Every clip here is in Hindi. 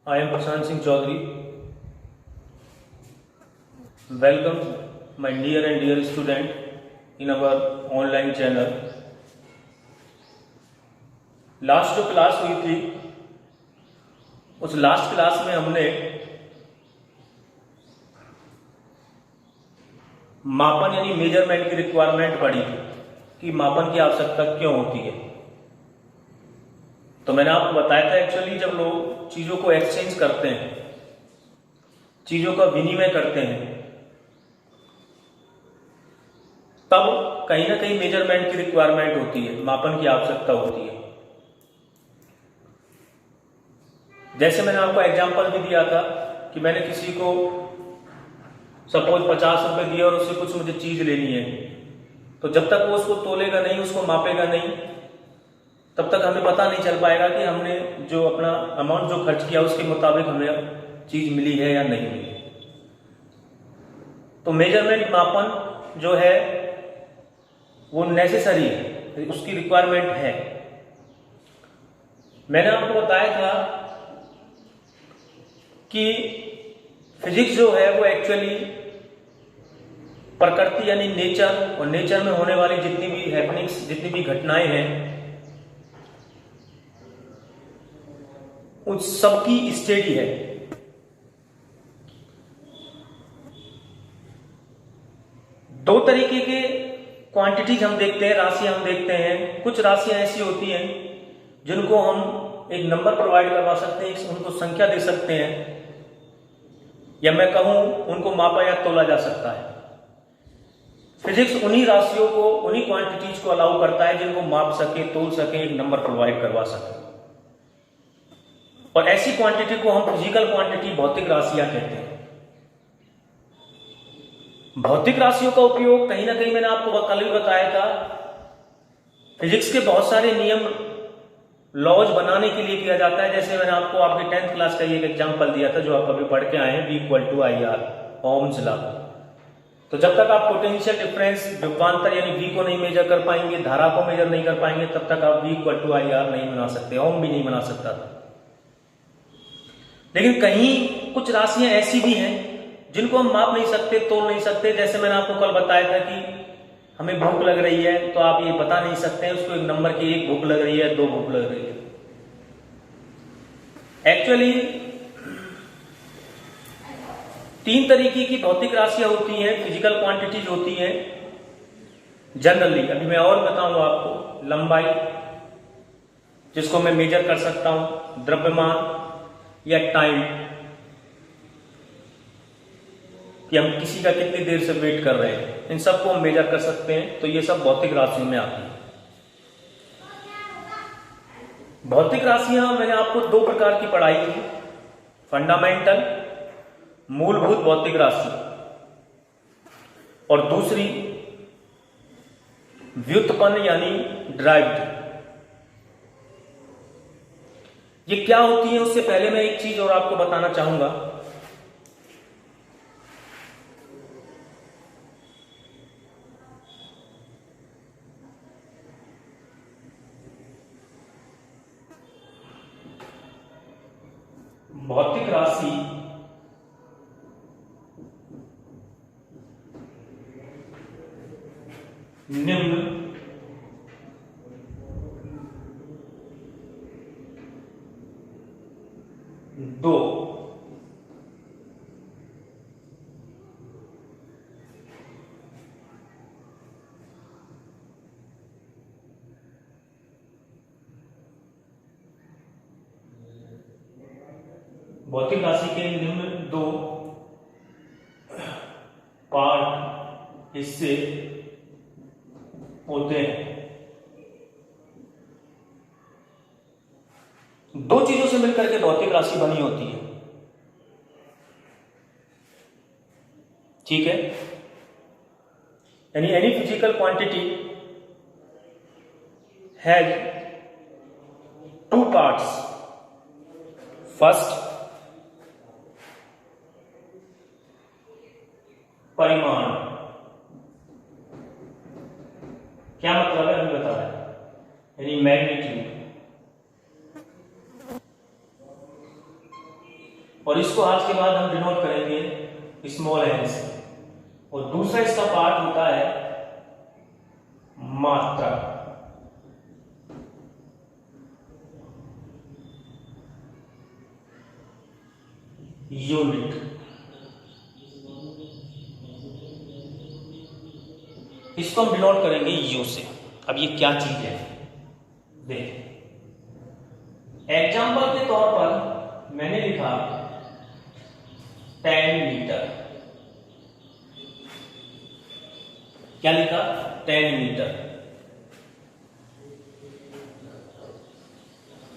I am Prashant Singh Chaudhary. Welcome, my near and dear student, in our online channel. Last जो क्लास हुई थी, उस लास्ट क्लास में हमने मापन यानी मेजरमेंट की रिक्वायरमेंट पढ़ी थी कि मापन की आवश्यकता क्यों होती है। तो मैंने आपको बताया था एक्चुअली जब लोग चीजों को एक्सचेंज करते हैं, चीजों का विनिमय करते हैं, तब कहीं ना कहीं मेजरमेंट की रिक्वायरमेंट होती है, मापन की आवश्यकता होती है। जैसे मैंने आपको एग्जांपल भी दिया था कि मैंने किसी को सपोज 50 रुपए दिए और उससे कुछ मुझे चीज लेनी है, तो जब तक वो उसको तोलेगा नहीं, उसको मापेगा नहीं, तब तक हमें पता नहीं चल पाएगा कि हमने जो अपना अमाउंट जो खर्च किया उसके मुताबिक हमें चीज मिली है या नहीं मिली। तो मेजरमेंट मापन जो है वो नेसेसरी है, उसकी रिक्वायरमेंट है। मैंने आपको बताया था कि फिजिक्स जो है वो एक्चुअली प्रकृति यानी नेचर और नेचर में होने वाली जितनी भी हैपनिंग्स, जितनी भी घटनाएं हैं, उन सबकी स्टडी है। दो तरीके के क्वांटिटीज हम देखते हैं, राशियां हम देखते हैं। कुछ राशियां ऐसी होती हैं जिनको हम एक नंबर प्रोवाइड करवा सकते हैं, उनको संख्या दे सकते हैं, या मैं कहूं उनको मापा या तोला जा सकता है। फिजिक्स उन्हीं राशियों को, उन्हीं क्वांटिटीज को अलाउ करता है जिनको माप सके, तोल सके, एक नंबर प्रोवाइड करवा सके। और ऐसी क्वांटिटी को हम फिजिकल क्वांटिटी, भौतिक राशियां कहते हैं। भौतिक राशियों का उपयोग कहीं ना कहीं मैंने आपको कल भी बताया था, फिजिक्स के बहुत सारे नियम, लॉज बनाने के लिए किया जाता है। जैसे मैंने आपको आपके 10th क्लास का एक एग्जांपल दिया था जो आप अभी पढ़ के आए हैं, V = IR, ओम्स लॉ। तो जब तक आप पोटेंशियल डिफरेंस, विभवांतर यानी V को नहीं मेजर कर पाएंगे, धारा को मेजर नहीं कर पाएंगे, तब तक आप V = IR नहीं बना सकते, ओम भी नहीं बना सकता था। लेकिन कहीं कुछ राशियां ऐसी भी हैं जिनको हम माप नहीं सकते, तोल नहीं सकते। जैसे मैंने आपको कल बताया था कि हमें भूख लग रही है, तो आप ये बता नहीं सकते हैं उसको एक नंबर की, एक भूख लग रही है, 2 भूख लग रही है। एक्चुअली 3 तरीके की भौतिक राशियां होती हैं, फिजिकल क्वांटिटीज होती हैं जनरली। अभी मैं और बताऊंगा आपको। लंबाई, जिसको मैं मेजर कर सकता हूं, द्रव्यमान या टाइम, कि हम किसी का कितनी देर से वेट कर रहे हैं, इन सबको हम मेजर कर सकते हैं। तो ये सब भौतिक राशियों में आती है। भौतिक राशियां मैंने आपको 2 प्रकार की पढ़ाई थी, फंडामेंटल, मूलभूत भौतिक राशि, और दूसरी व्युत्पन्न यानी ड्राइव्ड। ये क्या होती है, उससे पहले मैं एक चीज और आपको बताना चाहूंगा। भौतिक राशि निम्न दो भौतिक राशि के निम्न 2 पार्ट, हिस्से होते हैं। 2 चीजों से मिलकर के भौतिक राशि बनी होती है, ठीक है। यानी any physical quantity has 2 parts. First, परिमाण। क्या मतलब है हमें बता रहा है, यानी मैग्नीट्यूड। और इसको आज के बाद हम डिनोट करेंगे स्मॉल एन से। और दूसरा इसका पार्ट होता है मात्रा। यूनिट, इसको हम डिनोट करेंगे यू से। अब ये क्या चीज है देख, एग्जाम्पल के तौर पर मैंने लिखा 10 मीटर। क्या लिखा? 10 मीटर।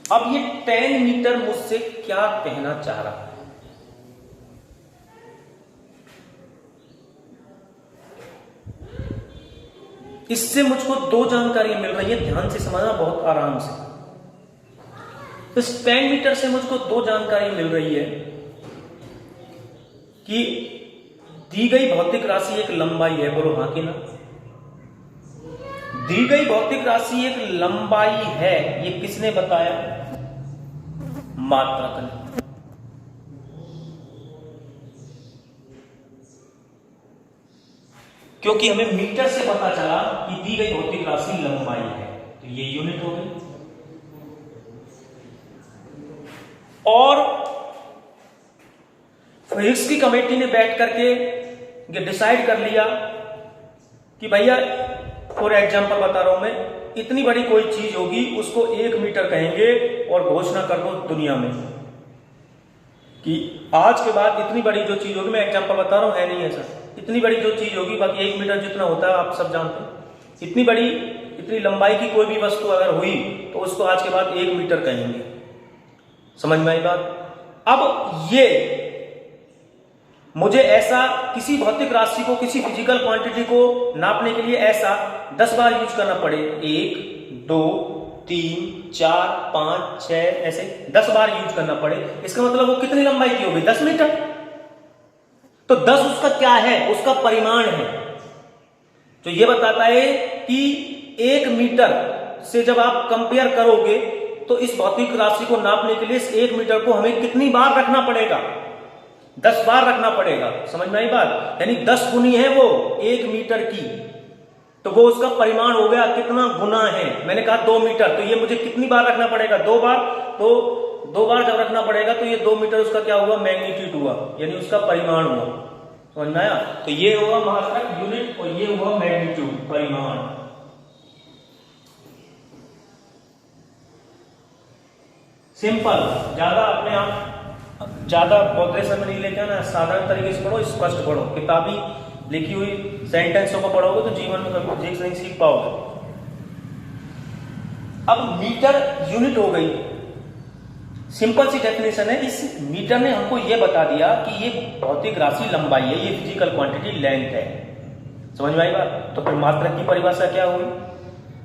अब ये 10 मीटर मुझसे क्या कहना चाह रहा है? इससे मुझको दो जानकारी मिल रही है, ध्यान से समझना, बहुत आराम से। इस 10 मीटर से मुझको दो जानकारी मिल रही है कि दी गई भौतिक राशि एक लंबाई है, बोलो हाँ कि ना? दी गई भौतिक राशि एक लंबाई है, ये किसने बताया? मात्रक ने। क्योंकि हमें मीटर से पता चला कि दी गई भौतिक राशि लंबाई है, तो ये यूनिट हो गई। और फिजिक्स की कमेटी ने बैठ करके ये डिसाइड कर लिया कि भैया, फॉर एग्जाम्पल बता रहा हूं मैं, इतनी बड़ी कोई चीज होगी उसको 1 मीटर कहेंगे और घोषणा कर दो दुनिया में कि आज के बाद इतनी बड़ी जो चीज होगी, मैं एग्जाम्पल बता रहा हूं, है नहीं ऐसा, इतनी बड़ी जो चीज होगी, बाकी 1 मीटर जितना होता है आप सब जानते हैं, इतनी बड़ी, इतनी लंबाई की कोई भी वस्तु अगर हुई तो उसको आज के बाद 1 मीटर कहेंगे। समझ में आई बात? अब ये मुझे ऐसा किसी भौतिक राशि को, किसी फिजिकल क्वांटिटी को नापने के लिए ऐसा 10 बार यूज करना पड़े, 1 2 3 4 5 6 ऐसे 10 बार यूज करना पड़े, इसका मतलब वो कितनी लंबाई की होगी? 10 मीटर। तो 10 उसका क्या है? उसका परिमाण है, जो ये बताता है कि 1 मीटर से जब आप कंपेयर करोगे तो इस भौतिक राशि को नापने के लिए इस 1 मीटर को हमें कितनी बार रखना पड़ेगा? 10 बार रखना पड़ेगा। समझ में आई बात? यानी 10 गुनी है वो 1 मीटर की, तो वो उसका परिमाण हो गया, कितना गुना है। मैंने कहा 2 मीटर, तो ये मुझे कितनी बार रखना पड़ेगा? 2 बार। तो 2 बार जब रखना पड़ेगा तो ये 2 मीटर उसका क्या हुआ? मैग्नीट्यूड हुआ, यानी उसका परिमाण हुआ। समझ में आया? तो ये हुआ मात्रक, यूनिट, और ये हुआ मैग्नीट्यूड, परिमाण। सिंपल, ज्यादा अपने आप ज्यादा बॉड्रेशन में नहीं लेके आना, साधारण तरीके से पढ़ो, स्पष्ट पढ़ो। किताबी लिखी हुई सेंटेंसों को पढ़ोगे तो जीवन में कभी फिजिक्स नहीं सीख पाओगे। अब मीटर यूनिट हो गई, सिंपल सी डेफिनेशन है। इस मीटर ने हमको यह बता दिया कि ये भौतिक राशि लंबाई है, ये फिजिकल क्वांटिटी लेंथ है। समझ में आई बात? तो फिर मात्रक की परिभाषा क्या हुई?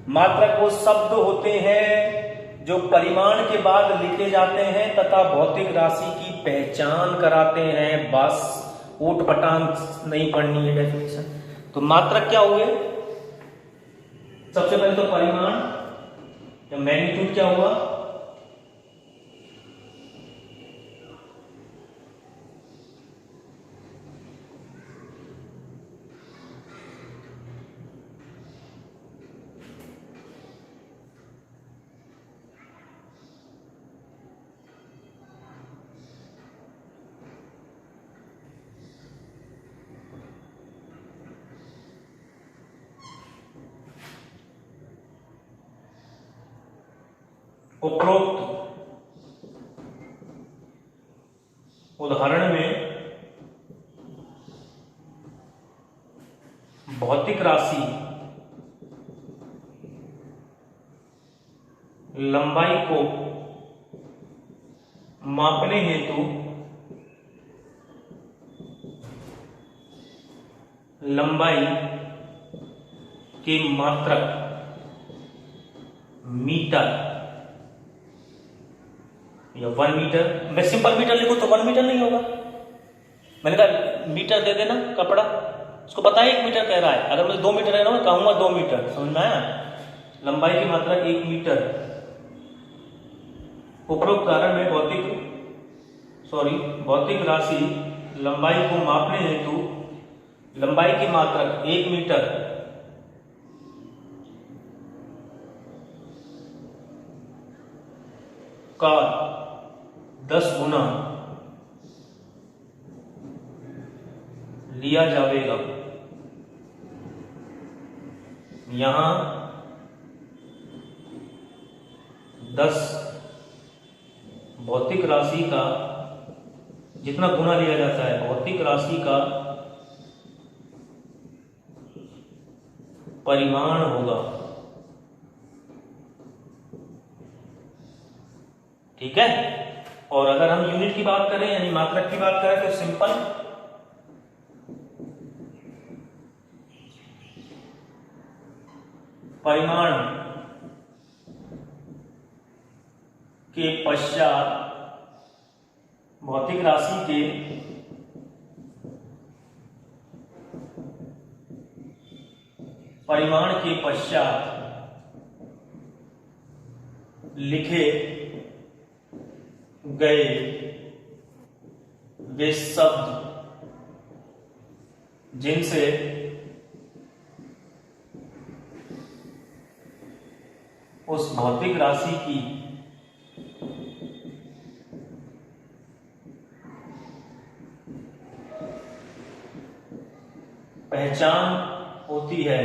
मात्रक वो शब्द होते हैं जो परिमाण के बाद लिखे जाते हैं तथा भौतिक राशि की पहचान कराते हैं। बस ऊट पटांग नहीं पढ़नी है डेफिनेशन। तो मात्रक क्या हुए? सबसे पहले तो परिमाण या मैग्नीट्यूड क्या हुआ? उपरोक्त उदाहरण में भौतिक राशि लंबाई को मापने हेतु लंबाई के मात्रक मीटर या 1 मीटर, मैं सिंपल मीटर लिखूं तो 1 मीटर नहीं होगा। मैंने कहा मीटर दे देना कपड़ा, उसको पता है 1 मीटर कह रहा है। अगर मुझे 2 मीटर है ना, मैं कहूंगा 2 मीटर। समझ में आया? लंबाई की मात्रा 1 मीटर। उपरोक्त उदाहरण में भौतिक भौतिक राशि लंबाई को मापने हेतु लंबाई की मात्रक 1 मीटर का 10 गुना लिया जाएगा। यहां 10 भौतिक राशि का जितना गुना लिया जाता है भौतिक राशि का परिमाण होगा। ठीक है। और अगर हम यूनिट की बात करें यानी मात्रक की बात करें तो सिंपल परिमाण के पश्चात भौतिक राशि के परिमाण के पश्चात लिखे गए वे शब्द जिनसे उस भौतिक राशि की पहचान होती है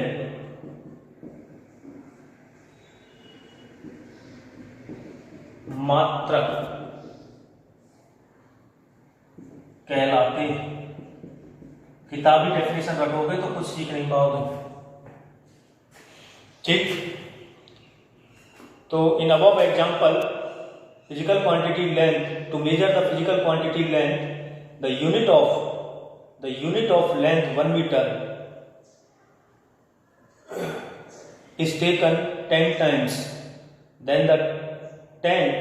मात्रक कहलाते हैं। किताबी डेफिनेशन रखोगे तो कुछ सीख नहीं पाओगे। ठीक। तो in above example physical quantity length to measure the physical quantity length the unit of length 1 metre is taken 10 times, then the 10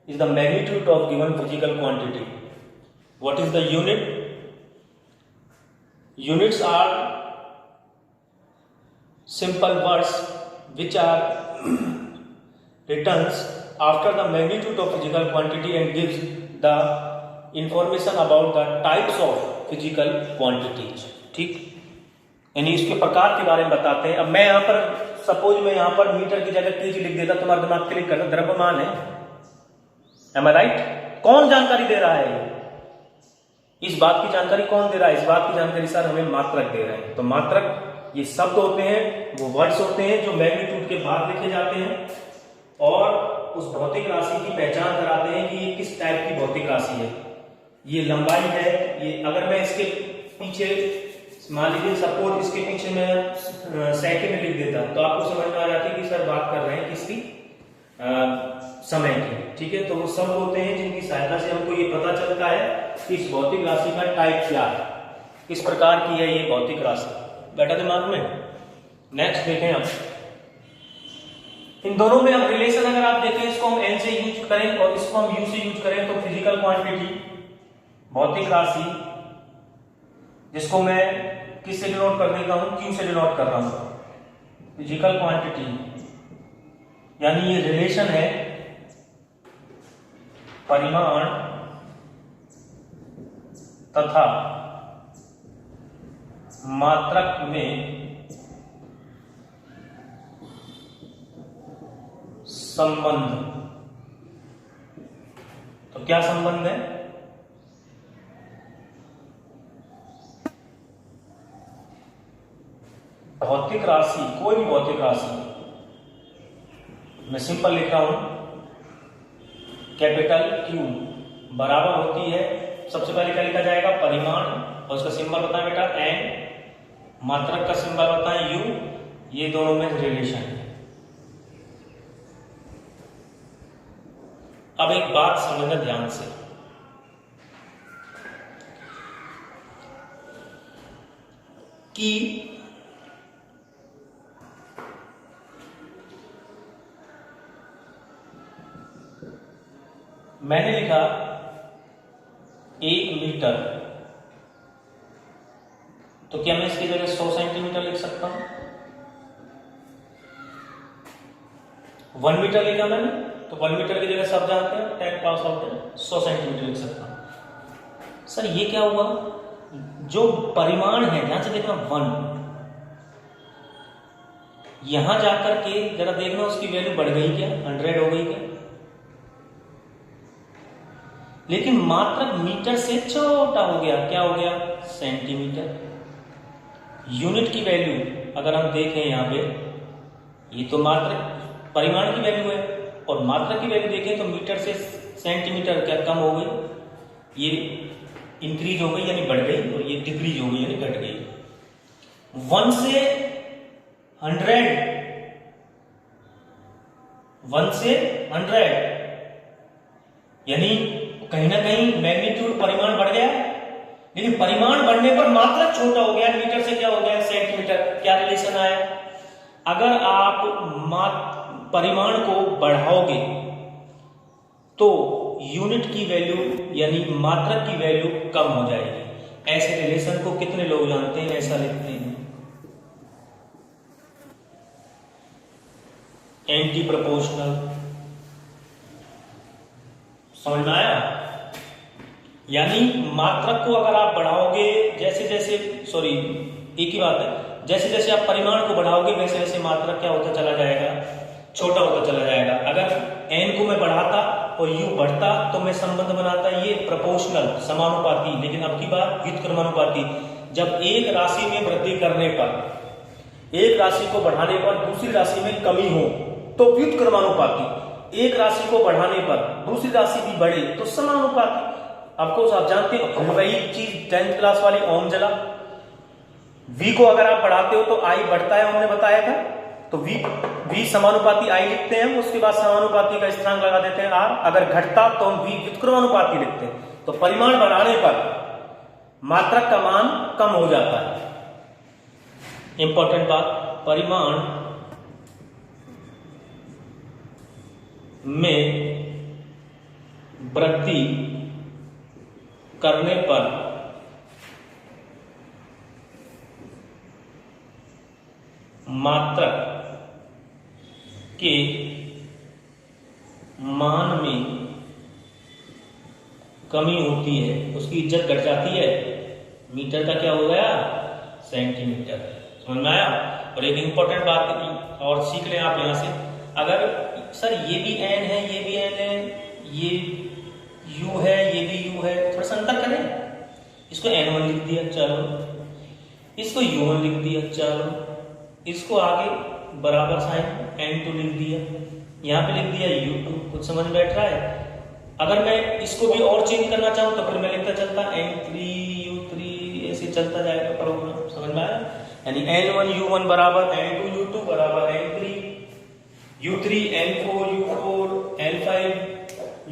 is the magnitude of given physical quantity. What is the unit? Units are simple words which are written after the magnitude of physical quantity and gives the information about the types of physical quantities. ठीक, यानी इसके प्रकार के बारे में बताते हैं। अब मैं यहां पर सपोज मैं यहां पर मीटर की जगह केजी लिख देता, तुम्हारा दिमाग क्लिक करता, द्रव्यमान है। Am I right? कौन जानकारी दे रहा है? इस बात की जानकारी कौन दे रहा है? इस बात की जानकारी सर हमें मात्रक दे रहे हैं। तो मात्रक ये शब्द होते हैं, वो वर्ड्स होते हैं जो मैग्नीट्यूड के बाद लिखे जाते हैं और उस भौतिक राशि की पहचान कराते हैं कि ये किस टाइप की भौतिक राशि है। ये लंबाई है। ये अगर मैं इसके पीछे मान लीजिए सपोज इसके पीछे मैं सेकंड में लिख देता तो आपको समझ में आ जाती कि सर बात कर रहे हैं किसकी, समय की। ठीक है। तो वो सब होते हैं जिनकी सहायता से हमको ये पता चलता है कि इस भौतिक राशि का टाइप क्या है, किस प्रकार की है ये भौतिक राशि। बैठा दिमाग में। नेक्स्ट देखें हम इन दोनों में अब रिलेशन अगर आप देखें, इसको हम एन से यूज करें और इसको हम यू से यूज करें तो फिजिकल क्वांटिटी भौतिक राशि जिसको मैं किससे डिनोट कर देता हूं, क्यू से डिनोट कर रहा हूं। फिजिकल क्वांटिटी यानी ये रिलेशन है परिमाण तथा मात्रक में संबंध। तो क्या संबंध है? भौतिक राशि, कोई भी भौतिक राशि, मैं सिंपल लिख रहा हूं, कैपिटल क्यू बराबर होती है, सबसे पहले क्या लिखा जाएगा, परिमाण, और उसका सिंबल होता है बेटा एन, मात्रक का सिंबल होता है यू। ये दोनों में रिलेशन है। अब एक बात समझना ध्यान से, कि मैंने लिखा 1 मीटर, तो क्या मैं इसकी जगह 100 सेंटीमीटर लिख सकता हूं? 1 मीटर लिखा मैंने, तो 1 मीटर की जगह सब जानते हैं 10 पास आउट है 100 सेंटीमीटर लिख सकता हूं। सर ये क्या हुआ, जो परिमाण है ध्यान से देखना 1, यहां जाकर के जरा देखना उसकी वैल्यू बढ़ गई क्या, 100 हो गई क्या, लेकिन मात्रक मीटर से छोटा हो गया, क्या हो गया, सेंटीमीटर। यूनिट की वैल्यू अगर हम देखें यहां पे, ये तो मात्रक परिमाण की वैल्यू है, और मात्रक की वैल्यू देखें तो मीटर से सेंटीमीटर क्या कम हो गई, ये इंक्रीज हो गई यानी बढ़ गई, और ये डिक्रीज हो गई यानी घट गई। 1 से 100, 1 से 100 यानी कहीं ना कहीं मैग्नीट्यूड परिमाण बढ़ गया, लेकिन परिमाण बढ़ने पर मात्रक छोटा हो गया, मीटर से क्या हो गया, सेंटीमीटर। क्या रिलेशन आया, अगर आप परिमाण को बढ़ाओगे तो यूनिट की वैल्यू यानी मात्रक की वैल्यू कम हो जाएगी। ऐसे रिलेशन को कितने लोग जानते हैं, ऐसा लिखते हैं एंटी प्रोपोर्शनल। समझ में आया, यानी मात्रक को अगर आप बढ़ाओगे, जैसे जैसे सॉरी एक ही बात है, जैसे जैसे आप परिमाण को बढ़ाओगे वैसे वैसे मात्रक क्या होता चला जाएगा, छोटा होता चला जाएगा। अगर n को मैं बढ़ाता और u बढ़ता तो मैं संबंध बनाता ये प्रोपोर्शनल समानुपाती, लेकिन अब की बात व्युत्क्रमानुपाती। जब एक राशि में वृद्धि करने पर, एक राशि को बढ़ाने पर दूसरी राशि में कमी हो तो व्युत्क्रमानुपाती, एक राशि को बढ़ाने पर दूसरी राशि भी बढ़े तो समानुपाती। आपको आप जानते हो वही चीज 10th क्लास वाली ओम जला, v को अगर आप बढ़ाते हो तो i बढ़ता है, हमने बताया था, तो v समानुपाती i लिखते हैं, उसके बाद समानुपाती का स्थिरांक लगा देते हैं r। अगर घटता तो हम v व्युत्क्रमानुपाती लिखते हैं। तो परिमाण बढ़ाने पर मात्रक का मान कम हो जाता है। इंपॉर्टेंट बात, परिमाण में वृद्धि करने पर मात्रक के मान में कमी होती है, उसकी इज्जत घट जाती है। मीटर का क्या हो गया, सेंटीमीटर। समझ में आया। और एक इंपॉर्टेंट बात और सीख लें आप यहां से, अगर सर ये भी n है, ये भी n है, ये u है, ये भी u है, थोड़ा सा अंतर करें। इसको n1 लिख दिया, चलो, इसको u1 लिख दिया, चलो, इसको आगे बराबर साइन n2 लिख दिया, यहाँ पे लिख दिया u2। कुछ समझ बैठ रहा है। अगर मैं इसको भी और चेंज करना चाहूं तो फिर मैं लिखता चलता n3 u3, ऐसे चलता जाएगा प्रोग्राम। समझ में आया, यानी n1 u1 बराबर n2 u2 बराबर n3 u3 n4 u4 n5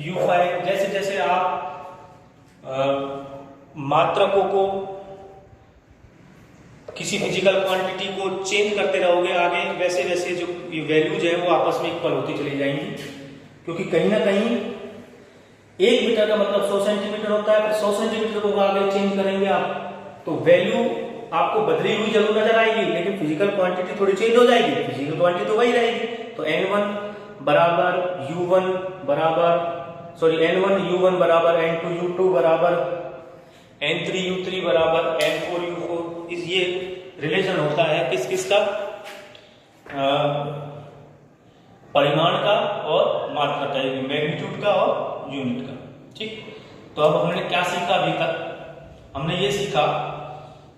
u5। जैसे जैसे आप मात्रकों को, किसी फिजिकल क्वांटिटी को चेंज करते रहोगे आगे, वैसे वैसे जो वैल्यूज है वो आपस में इक्वल होती चली जाएंगी। क्योंकि कहीं ना कहीं 1 मीटर का मतलब 100 सेंटीमीटर होता है, फिर 100 सेंटीमीटर को आगे चेंज करेंगे आप तो वैल्यू आपको बदली हुई जरूर नजर आएगी, लेकिन फिजिकल क्वांटिटी थोड़ी चेंज हो जाएगी, फिजिकल क्वांटिटी तो वही रहेगी। तो n1 बराबर u1 बराबर n1 u1 बराबर n2 u2 बराबर n3 u3 बराबर n4 u4। इस ये रिलेशन होता है किस किस का, परिमाण का और मात्रा का, मैग्नीट्यूड का और यूनिट का। ठीक, तो अब हमने क्या सीखा अभी तक, हमने ये सीखा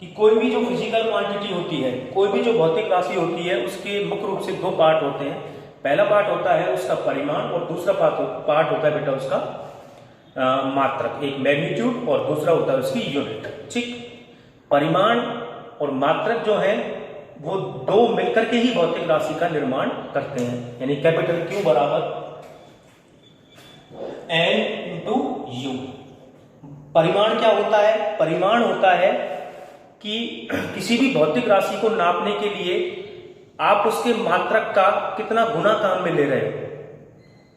कि कोई भी जो फिजिकल क्वांटिटी होती है, कोई भी जो भौतिक राशि होती है, उसके मुख्य रूप से 2 पार्ट होते हैं। पहला पार्ट होता है उसका परिमाण और दूसरा पार्ट होता है बेटा उसका मात्रक, एक मैग्नीट्यूड और दूसरा होता है उसकी यूनिट। ठीक, परिमाण और मात्रक जो है वो 2 मिलकर के ही भौतिक राशि का निर्माण करते हैं, यानी कैपिटल Q बराबर N इंटू U। परिमाण क्या होता है, परिमाण होता है कि किसी भी भौतिक राशि को नापने के लिए आप उसके मात्रक का कितना गुना काम में ले रहे हो,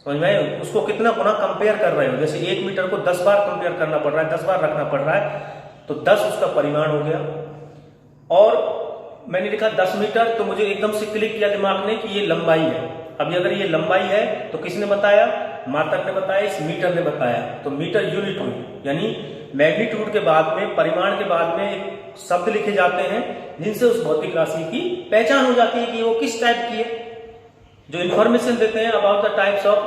समझ में आए, उसको कितना गुना कंपेयर कर रहे हो। जैसे 1 मीटर को 10 बार कंपेयर करना पड़ रहा है, 10 बार रखना पड़ रहा है, तो 10 उसका परिमाण हो गया। और मैंने लिखा 10 मीटर तो मुझे एकदम से क्लिक किया दिमाग ने कि ये लंबाई है। अभी अगर ये लंबाई है तो किसने बताया, मात्रक ने बताया, इस मीटर ने बताया। तो मीटर यूनिट हुई, यानी मैग्नीट्यूड के बाद में, परिमाण के बाद में एक शब्द लिखे जाते हैं जिनसे उस भौतिक राशि की पहचान हो जाती है कि वो किस टाइप की है, जो इन्फॉर्मेशन देते हैं about the types of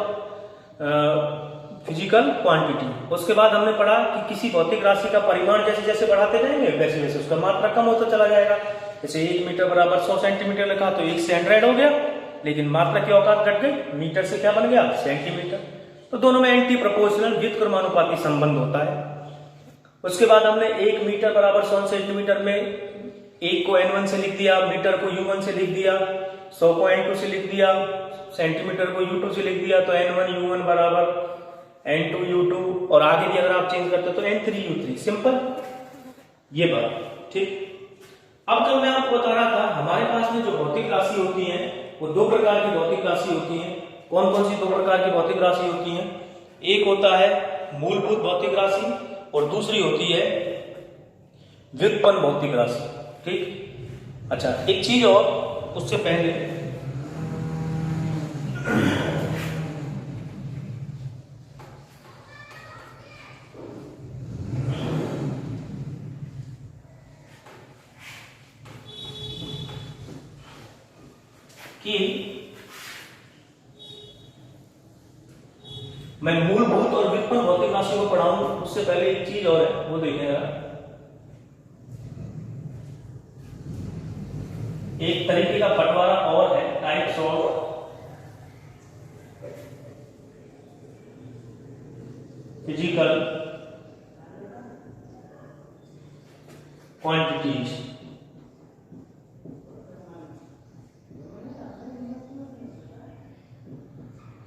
physical quantity. उसके बाद हमने पढ़ा कि किसी भौतिक राशि का परिमाण जैसे जैसे बढ़ाते जाएंगे वैसे वैसे उसका मात्रा कम होता चला जाएगा। जैसे 1 मीटर बराबर 100 सेंटीमीटर लिखा तो 1 से 100 हो गया, लेकिन मात्रा की औकात घट गई, मीटर से क्या बन गया, सेंटीमीटर। तो दोनों में एंटी प्रोपोर्शनल व्युत्क्रमानुपाती संबंध होता है। उसके बाद हमने 1 मीटर बराबर 100 सेंटीमीटर में 1 को n1 से लिख दिया, मीटर को u1 से लिख दिया, 100 को n2 से लिख दिया, सेंटीमीटर को u2 से लिख दिया, तो n1 u1 बराबर n2 u2, और आगे भी अगर आप चेंज करते तो n3 u3। सिंपल ये बात, ठीक। अब जब मैं आपको बता रहा था हमारे पास में जो भौतिक राशि होती है वो 2 प्रकार की भौतिक राशि होती है। कौन कौन सी 2 प्रकार की भौतिक राशि होती है? एक होता है मूलभूत भौतिक राशि और दूसरी होती है व्युत्पन्न भौतिक राशि, ठीक। अच्छा, एक चीज और उससे पहले कि मैं मूलभूत और व्युत्पन्न भौतिक राशि को पढ़ाऊं उससे पहले एक चीज और है, वो देखिएगा। एक तरीके का बंटवारा और है, टाइप्स ऑफ फिजिकल क्वांटिटीज।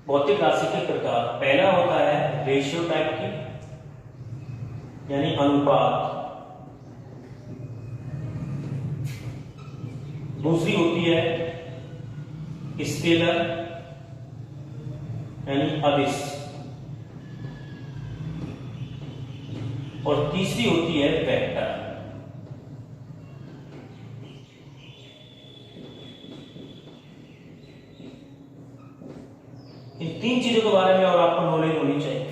भौतिक राशि के प्रकार, पहला होता है रेशियो टाइप की, यानी अनुपात। दूसरी होती है स्केलर यानी अदिश, और तीसरी होती है वेक्टर। इन 3 चीजों के बारे में और आपको नॉलेज होनी चाहिए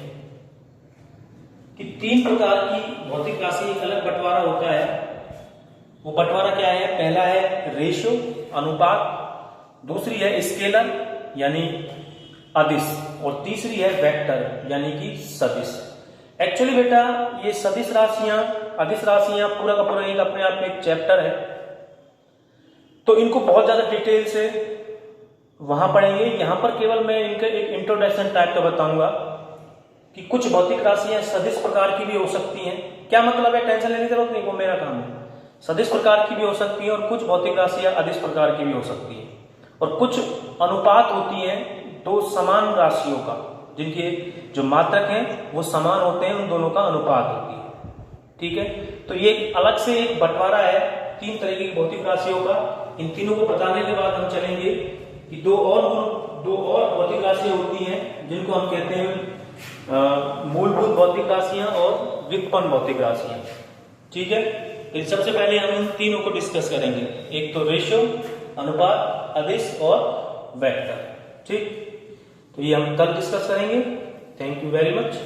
कि 3 प्रकार की भौतिक राशि एक अलग बंटवारा होता है। वो बंटवारा क्या है? पहला है रेशियो अनुपात, दूसरी है स्केलर यानी अदिश, और तीसरी है वेक्टर यानी कि सदिश। एक्चुअली बेटा ये सदिश राशियां, अदिश राशियां पूरा का पूरा एक अपने आप में एक चैप्टर है, तो इनको बहुत ज्यादा डिटेल से वहां पढ़ेंगे। यहां पर केवल मैं इनके एक इंट्रोडक्शन टाइप का बताऊंगा कि कुछ भौतिक राशियां सदिश प्रकार की भी हो सकती हैं। क्या मतलब है, टेंशन लेने की जरूरत नहीं, वो मेरा काम है। सदिश प्रकार की भी हो सकती है और कुछ भौतिक राशियां अदिश प्रकार की भी हो सकती है, और कुछ अनुपात होती है 2 समान राशियों का, जिनके जो मात्रक हैं वो समान होते हैं, उन दोनों का अनुपात होती है, ठीक है। तो ये अलग से एक बंटवारा है 3 तरीके की भौतिक राशियों का। इन तीनों को बताने के बाद हम चलेंगे कि दो और भौतिक राशियां होती हैं जिनको हम कहते हैं मूलभूत भौतिक राशियां और व्युत्पन्न भौतिक राशियां, ठीक है। तो सबसे पहले हम इन तीनों को डिस्कस करेंगे, एक तो रेशियो, अनुपात, अदिश और वेक्टर, ठीक। तो ये हम कल डिस्कस करेंगे। Thank you very much.